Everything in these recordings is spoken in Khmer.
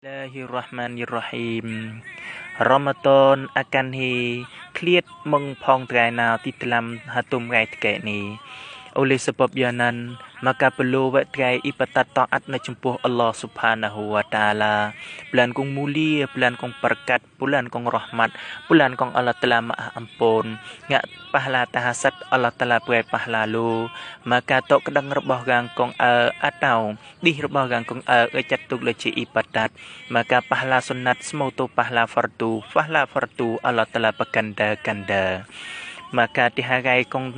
Bismillahirrahmanirrahim. Ramadan akan hi kliat meng phong trai nào ti telam hatum rai tkai ni. Oleh sebab yanan maka perlu buat trai ibadat taat na jempuh Allah Subhanahu wa taala. Bulan kong mulia, bulan kong berkat, bulan kong rahmat, bulan kong Allah telah maha ampun. Ngak pahala tahasat Allah telah buat pahala lu. Maka tok kedang rebah gang kong atau di rebah gang kong catuk leci ibadat. Maka pahala sunat semua tu pahala fardu Allah telah berganda-ganda. Maka di hari kong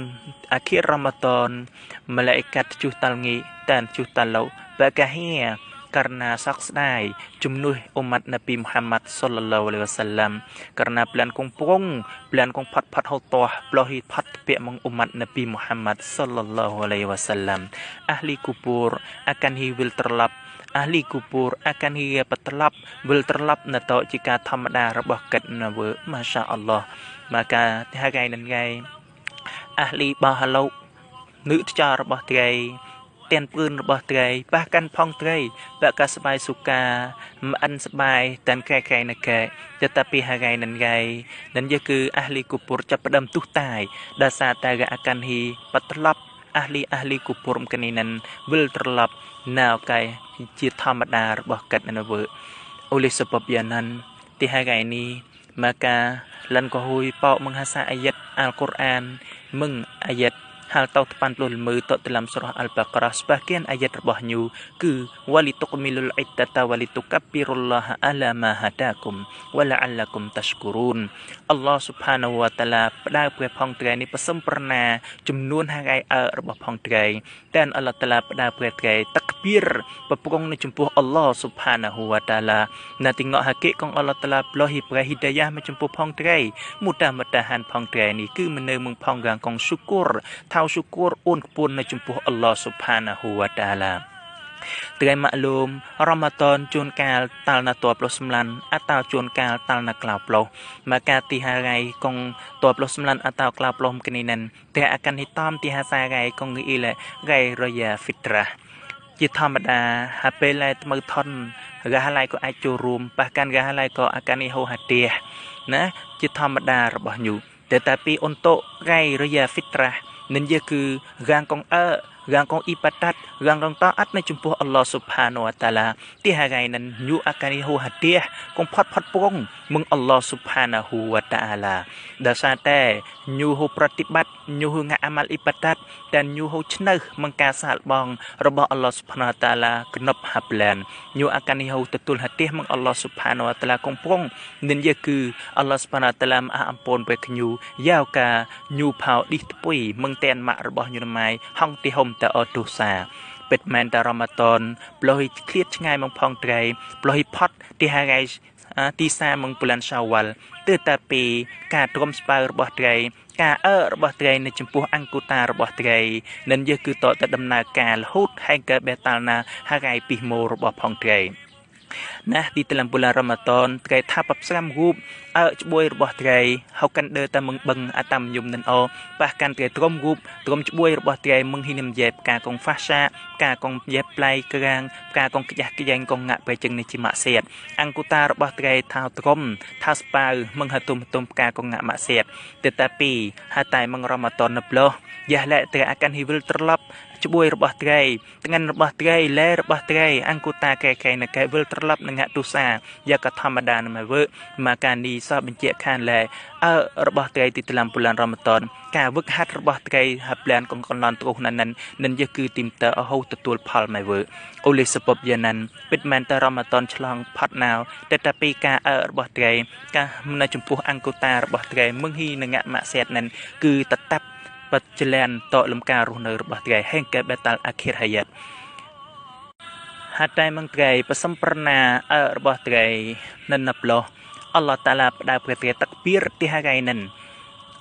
akhir Ramadan malaikat cuhtalngi dan cuhtalau bagahnya karena saksnai jumnuh umat Nabi Muhammad sallallahu alaihi wasallam karena bulan kong prong bulan kong pat hotoh blohi pat pe meng umat Nabi Muhammad sallallahu alaihi wasallam ahli kubur akan hiwil terlap ahli kubur akan hia petelap wil terlap na tau jika thamada rabah kat na we masya Allah maka hari nan gai ahli bahalau nữ cha rabah trai ten pươn rabah trai bahkan phong trai bakal sebai suka an sebai dan kai na kai tetapi hari nan gai dan je ke ahli kubur capadam tuh tai dasa taga akan hi petelap ahli kubur mkeninan wil terlap nào kaiជាធម្មតារបស់កិត្តនៅវើ oleh sebab yanan di hari ini maka lan ko hui pau menghasa ayat Al-Quran meng ayat hal tau tepan puluh lima tok dalam surah Al-Baqarah sebagian ayat rebahnya ke walitukmilul iddata walitukabbirullaha ala ma hadakum wala'allakum tashkurun Allah subhanahu wa ta'ala pada pai phong trai ni pesempurna jumnuan hari rebah phong trai dan Allah ta'ala pada pai trai takbir peprong ni jumpuh Allah subhanahu wa ta'ala na tengok hakik kong Allah ta'ala blohi pai hidayah menjumpuh phong trai mudah-mudahan phong trai ni ke menemung phong gang kong syukur thao syukur un pun na jumpuh Allah subhanahu wa ta'ala Trai maklum Ramadan chun kal tal na 29 atau chun kal tal na 90 maka ti hari kong 29 atau 90 keninan dia akan hitam ti hari kong ile gai raya fitrahជាធម្មតាហាពេលតែមើលថនរះឡៃក៏អាចចូលរួមប៉ះកាន់រះឡៃក៏អាកានេះហូហាទៀណាជាធម្មតារបស់ញូtetapi untuk gai raya fitrah nên giờ cứ gang kong ibadat gang kong taat na jumpuh Allah subhanahu wa ta'ala ti hari nan nyu akan hu hadiah kong phat prong meng Allah subhanahu wa ta'ala dasar te nyu hu pratibat nyu hu ngamal ibadat dan nyu hu chneuh mengka sal bongរបស់ Allah subhanahu wa ta'ala genop hablan nyu akan hu tetul hadiah meng Allah subhanahu wa ta'ala kong prong nên giờ cứ Allah subhanahu wa ta'ala maha ampun pai nyu yau ka nyu phau di tpui meng ten mak របស់ញូម៉ៃហងទីហុំតអតុសាពិតមែនតរ៉ាម៉ាតុនប្លោះឃ្លៀតឆ្ងាយមកផងត្រីប្លោះផត់ទីហាយទីសាមងប្លានសាវ៉ាល់ទើតាពីការទ្រាំស្ពៅរបស់ត្រីការរបស់ត្រីនៅចំពោះអង្គុតារបស់ត្រីនឹងយើងគឺតតដំណើរការរហូតហើយកើតបេតាលណាហាយពីម៉ូរបស់ផងត្រីណាទីតឡំបុលារ៉ាម៉ាតុនត្រីថាបស្រាំរូបច្បួយរបស់ត្រីហៅកាន់ដើតាមមឹងបឹងអតាមយមនិនអប៉ះកាន់ត្រីទ្រមរូបទ្រមច្បួយរបស់ត្រីមឹងហ៊ីនិមយ៉ែបការកងហ្វាសាការកងយ៉ែបប្លៃក្រាងការកងខ្ចាស់ខ្យ៉ាងកងងាក់បែចឹងនេះជាម៉ាក់សៀតអង្គុតារបស់ត្រីថាទ្រមថាស្ប៉ៅមឹងហតុមការកងងាក់ម៉ាក់សៀតតែតាពីហតែមឹងរ៉ាម៉ាតុននៅប្លោះយ៉ាលែត្រីអាកាន់ហ៊ីវិលត្រឡប់ច្បួយរបស់ត្រីថ្ងៃរបស់ត្រីលែរបស់ត្រីអង្គុតាកែនៅកែវិលត្រឡប់នឹងងាក់ទុសាយ៉ាកធម្មតានៅមើមកកានីសបញ្ជាក់ខានលែរបស់ត្រីទីតឡាំពុលានរ៉ាម៉ាតុនការវឹកហាត់របស់ត្រីហាប់ឡានកងកនឡនទ្រុសណាននឹងយគឺទីមតអហូទទួលផលម៉ៃវើអូលីសពបយ៉ាណានពិតមែនតរ៉ាម៉ាតុនឆ្លងផាត់ណាវតែតាពីការរបស់ត្រីការនៅចំពោះអង្គុតារបស់ត្រីមឹងហ៊ីនឹងងាក់ម៉ាក់សែតណានគឺតតាប់បច្ចលានតលំការរស់នៅរបស់ត្រីហេងកែបេតាល់អាខិរហាយ៉ាត់ហាត់តែមឹងត្រីប្រសំប្រណារបស់ត្រីនិនណាប្លោះAllah Ta'ala pada perhatian takbir di hari nan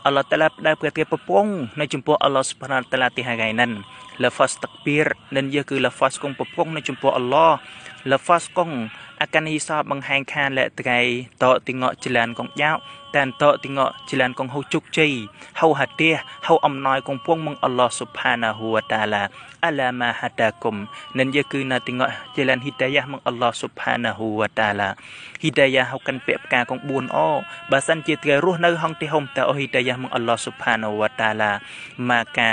Allah Ta'ala pada perhatian pepong na jumpa Allah Subhanahu Wa Ta'ala di hari nan lafaz takbir dan ia ke lafaz kong pepong na jumpa Allah lafaz kong akan hisab menghang khan le trai to tengok jalan kong yau តែនតទីងចលានកងហូជុកជ័យហៅហាទៀហៅអំណោយកងពងមងអល់ឡោះស៊ុបហានាហ៊ូវតាឡាអាឡាម៉ាហាតាគុំនឹងយគឺណាទីងចលានហ៊ីដាយ៉ាមងអល់ឡោះស៊ុបហានាហ៊ូវតាឡាហ៊ីដាយ៉ាហៅកាន់ពាក្យផ្កាកង4អបើសិនជាថ្ងៃរស់នៅហងទីហុំតើហ៊ីដាយ៉ាមងអល់ឡោះស៊ុបហានាហ៊ូវតាឡាម៉ាកា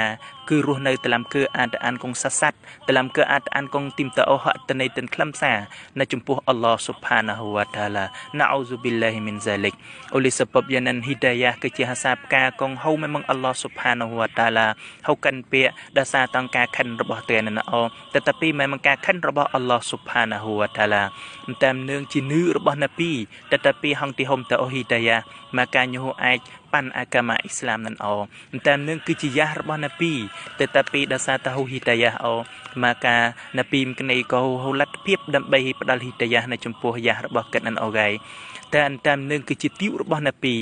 គឺរស់នៅតាមគឺអានកងសាសាត់តាមគឺអានកងទីមតអូហតនៃទិនខ្លឹមសានៅចំពោះអល់ឡោះស៊ុបហានាហ៊ូវតាឡាណាអ៊ូស៊ុប៊ីឡាហ៊ីមីនហ្សាលិកអូលីសបបយ៉ានិនហ៊ីដាយ៉ាគឺជាហាសាផ្កាកងហៅមងអល់ឡោះស៊ុបហានាហ៊ូវតាឡាហៅកាន់ពាក្យដាសាតងការខិនរបស់ព្រះនអូតតែពីមិនការខិនរបស់អល់ឡោះស៊ុបហានាហ៊ូវតាឡាតាមនឹងជានឿរបស់នប៊ីតតែពីហងទីហុំតអូហ៊ីដាយ៉ាមកការញុអាចប៉ាន់អាកាម៉ាអ៊ីស្លាមនឹងអូតាមនឹងគឺជាយ៉ារបស់នប៊ីតែតែពីដាសាតហ៊ូហ៊ីដាយ៉ាអូមកការនប៊ីមក្នៃក៏ហូលទ្ធភាពដើម្បីផ្ដល់ហ៊ីដាយ៉ានៅចំពោះយ៉ារបស់កិតនឹងអូហ្គៃតែតាមនឹងគឺជាទីរបស់នប៊ី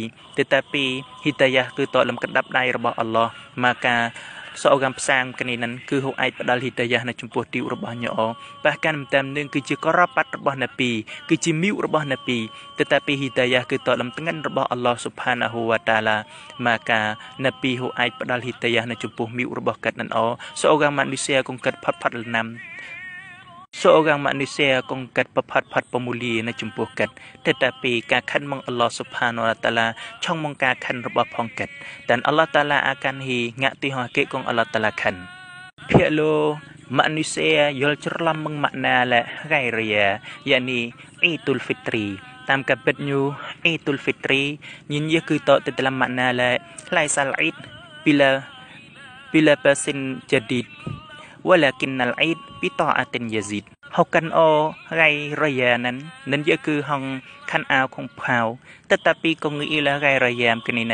តែពីហ៊ីដាយ៉ាគឺតលំកណ្ដាប់ដៃរបស់អល់ឡោះមកការសោកម្មផ្សាងកនេះនឹងគឺហូអាចផ្ដល់ហ៊ីដាយ៉ានៅចំពោះទីរបស់ញោប៉ះកាន់តាមនឹងគឺជាករបត្តិរបស់នប៊ីគឺជាមីវរបស់នប៊ីតែពីហ៊ីដាយ៉ាគឺតលំថ្ងាន់របស់អល់ឡោះស៊ុបហានាហ៊ូវតាឡាមកការនប៊ីហូអាចផ្ដល់ហ៊ីដាយ៉ានៅចំពោះមីវរបស់កាត់នឹងអូសោកម្មមានីសៀកងកាត់ផាត់ផាត់លណាំseorang manusia kongkat papat pemuli na jumpuh kat tetapi kakan mong Allah Subhanahu wa taala chong mong kakan robah pongkat dan Allah taala akan hi ngati hakik kong Allah taala kan phialo manusia yol cerlam mong makna la ghairia yakni Idul Fitri តាមកាពិតញូ Idul Fitri ញញគឺតទៅតាមម៉ាណាឡា Laisal Eid bila basin jadid walakin al-Eid bi ta'atin yazid ហៅកាន់អូរៃរយ៉ានឹងនឹងយគឺហងខាន់អាវខងផៅតតែពីកងអ៊ីឡារៃរយ៉ាមគនេះ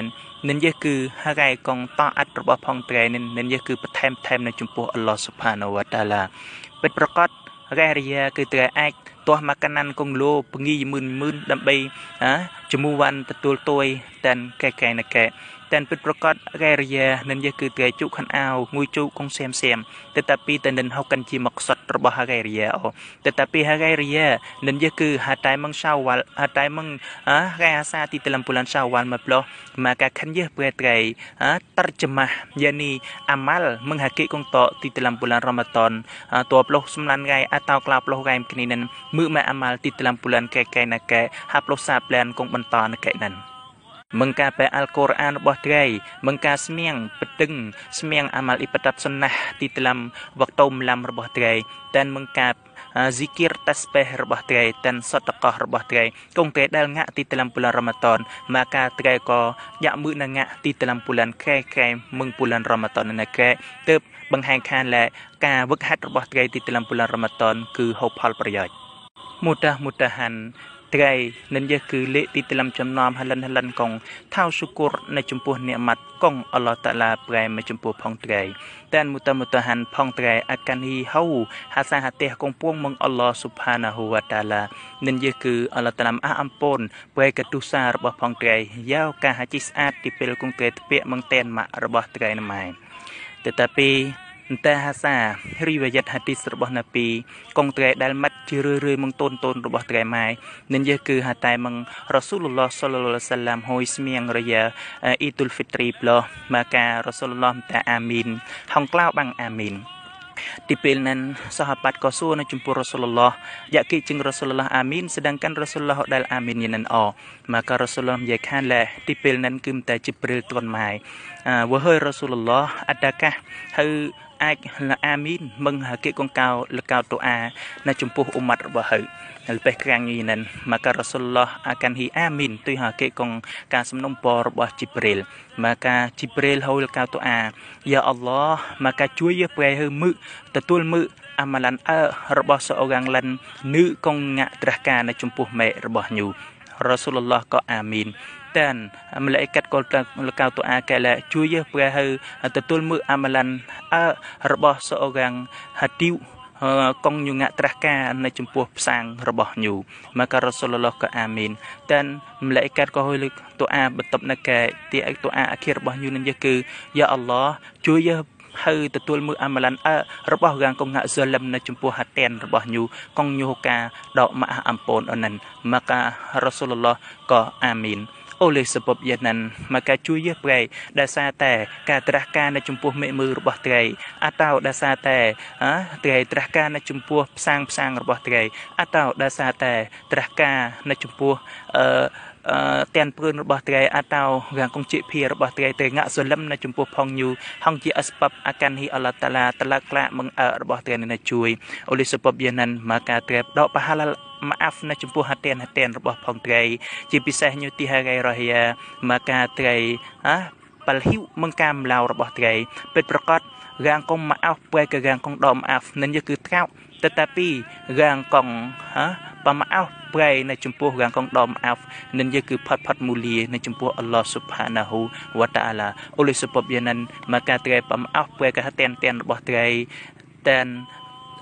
នឹងយគឺរៃកងតអាត់របស់ផងត្រែនឹងយគឺបន្ថែមនៅចំពោះអល់ឡោះស៊ុបហានាវតាឡាពិតប្រកបរៃរយ៉ាគឺត្រែអាចទោះមកកណាន់កងលោពងីមឿនដើម្បីជំវ៉ាន់ទទួលទួយតានកែណកែតែពិតប្រកបរៃរយ៉ានឹងយគឺត្រែជុខនអាវងួយជុកងសៀមតែតែពីតែនឹងហៅកាន់ជាមកសតរបស់រៃរយ៉ាអូតែពីរៃរយ៉ានឹងយគឺហាតៃមងសាវ៉ាល់ហាតៃមងរៃអាសាទីតលំពុលានសាវ៉ាល់មកផ្លោះមកកខនយព្រែត្រៃតរជម៉ាយ៉ានីអាម៉ាល់មងហាកិកងតទីតលំពុលានរ៉ម៉ាតនតបលោះសំឡានរៃអតោក្លាផ្លោះរៃគ្នានឹងមើមកអាម៉ាល់ទីតលំពុលានកែណកែហាផ្លោះសាប្លានកងបន្តណកែនឹងមង្ការបែអល់កុរអានរបស់ត្រៃមង្ការស្មៀងបតឹងស្មៀងអាម៉ាល់អ៊ីបតាត់សុណាទីតឡាំវកតោមឡាំរបស់ត្រៃតែមង្ការzikir tasbihរបស់ត្រៃតែសតកោរបស់ត្រៃកងត្រៃដែលងាក់ទីតឡាំពុលានរ៉ម៉ាតនមកការត្រៃក៏យ៉ាក់មើនឹងងាក់ទីតឡាំពុលានខែមឹងពុលានរ៉ម៉ាតនណកែទើបបង្ហាញខានលែការវឹកហាត់របស់ត្រៃទីតឡាំពុលានរ៉ម៉ាតនគឺហូបផលប្រយោជន៍មុតាហានត្រៃនឹងយគឺលេទីតឡាំចំណំហលិនកងថៅសុគរនៅចំពោះអ្នកម៉ាត់កងអល់ឡោះតាឡាប្រែមកចំពោះផងត្រៃតែមុតាហានផងត្រៃអាកានហ៊ីហៅហាសាហាទេកងពួងមងអល់ឡោះស៊ុបហានាហ៊ូវតាឡានឹងយគឺអល់ឡោះតាឡាអអំពូនប្រែកតុសារបស់ផងត្រៃយ៉ាវកាហាជីស្អាតទីពេលកងត្រៃពាកមងតែនម៉ាក់របស់ត្រៃណម៉ៃតែពីតែហាសារីវយ័តហាឌីសរបស់នប៊ីកងត្រៃដែលម៉ាត់ជារឿយមងតូនរបស់ត្រៃម៉ៃនឹងយគឺហាតែមងរ៉ាស៊ូលឡោះសល្លឡោះសាឡាមហួយស្មៀងរយ៉ាអ៊ីតុលហ្វីទ្រីប្លោះមកការរ៉ាស៊ូលឡោះតាអាមីនហងក្លាវបាំងអាមីនទីពេលนั้นsahabatក៏សួរនៅចំពោះរ៉ាស៊ូលឡោះយ៉ាគីជាងរ៉ាស៊ូលឡោះអាមីនsedangkanរ៉ាស៊ូលឡោះដែលអាមីនយ៉ាងអមករ៉ាស៊ូលឡោះនិយាយខានលែទីពេលนั้นគឺតែជីព្រីលទាន់ម៉ៃវ៉ើហើយរ៉ាស៊ូលឡោះអតាកាហើយអាចអាមីនមឹងហាកិកងកៅលកៅតូអានៅចំពោះអ៊ុម៉ាត់របស់ហើយលបេះក្រាំងនេះនឹងមកករ៉ាស៊ុលឡោះអាកានហ៊ីអាមីនទុយហាកិកងការសំណុំពររបស់ជីព្រីលមកការជីព្រីលហូលកៅតូអាយ៉ាអល់ឡោះមកការជួយយប្រែហឺមឹទទួលមឹអាម៉ាឡានរបស់សអូកាំងឡាន់នឺកងងាក់ត្រាស់ការនៅចំពោះមេរបស់ញូរ៉ាស៊ុលឡោះក៏អាមីនតែនមលាអ៊ីកាត់ក៏លកៅតូអាកែលែជួយប្រែហឺទទួលមឹអាម៉ាឡានរបស់សអូកាំងហាទីវកងញូងាក់ត្រាស់ការនៅចំពោះផ្សាងរបស់ញូមកករ៉ាស៊ុលឡោះក៏អាមីនតែនមលាអ៊ីកាត់ក៏ហូលតូអាបន្ទប់នៅកែទីអ៊ីតូអាអាខិររបស់ញូនឹងគឺយ៉ាអល់ឡោះជួយហើយទទួលមើលអាម៉ាឡានរបស់រាងកងងាក់ហ្សាឡាំនៅចំពោះហាតែនរបស់ញូកងញូការដកម៉ាអំពូនអនិនមកការ៉ាស៊ូលឡោះក៏អាមីន អូលេសពបយ៉ាងណាមកការជួយយះប្រៃដែលសារតែការត្រាស់ការនៅចំពោះមេមើរបស់ត្រីអតោដែលសារតែត្រីត្រាស់ការនៅចំពោះផ្សាងរបស់ត្រីអតោដែលសារតែត្រាស់ការនៅចំពោះតែនព្រឿនរបស់ត្រីអតោរាងកងជាភីរបស់ត្រីទៅងាក់សលឹមនៅចំពោះផងយូហងជាអស្បបអាកានហ៊ីអល់ឡោះតាឡាតឡាក្លាមងរបស់ត្រីនេះជួយអូលីសពបយ៉ាងណាមកការត្រែបដកបហាលម៉ាហ្វនៅចំពោះហតេនរបស់ផងត្រីជាពិសេសញុទីហារ៉ៃរ៉ហ៊ីមកការត្រីបលហ៊ីវមង្កាមឡៅរបស់ត្រីពិតប្រកបរាងកងម៉ាហ្វបែករាងកងដមអាហ្វនឹងគឺត្រោtetapi gang kong pamaaf pray នៅចំពោះរាងកងដមអាហ្វនឹងគឺផាត់មូលានៅចំពោះអល់ឡោះស៊ុបហានាហ៊ូវតាអាឡាអូលីសុបបយ៉ានិនមកការត្រែពមាហ្វ pray កតែនរបស់ត្រីតែន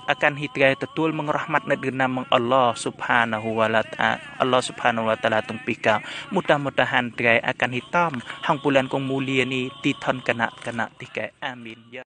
akan hitre tetul mengrahmat negeri meng Allah subhanahu wa ta'ala tung pika mudah-mudahan trai akan hitam hang bulan kong mulia ni titon kena tikai amin ya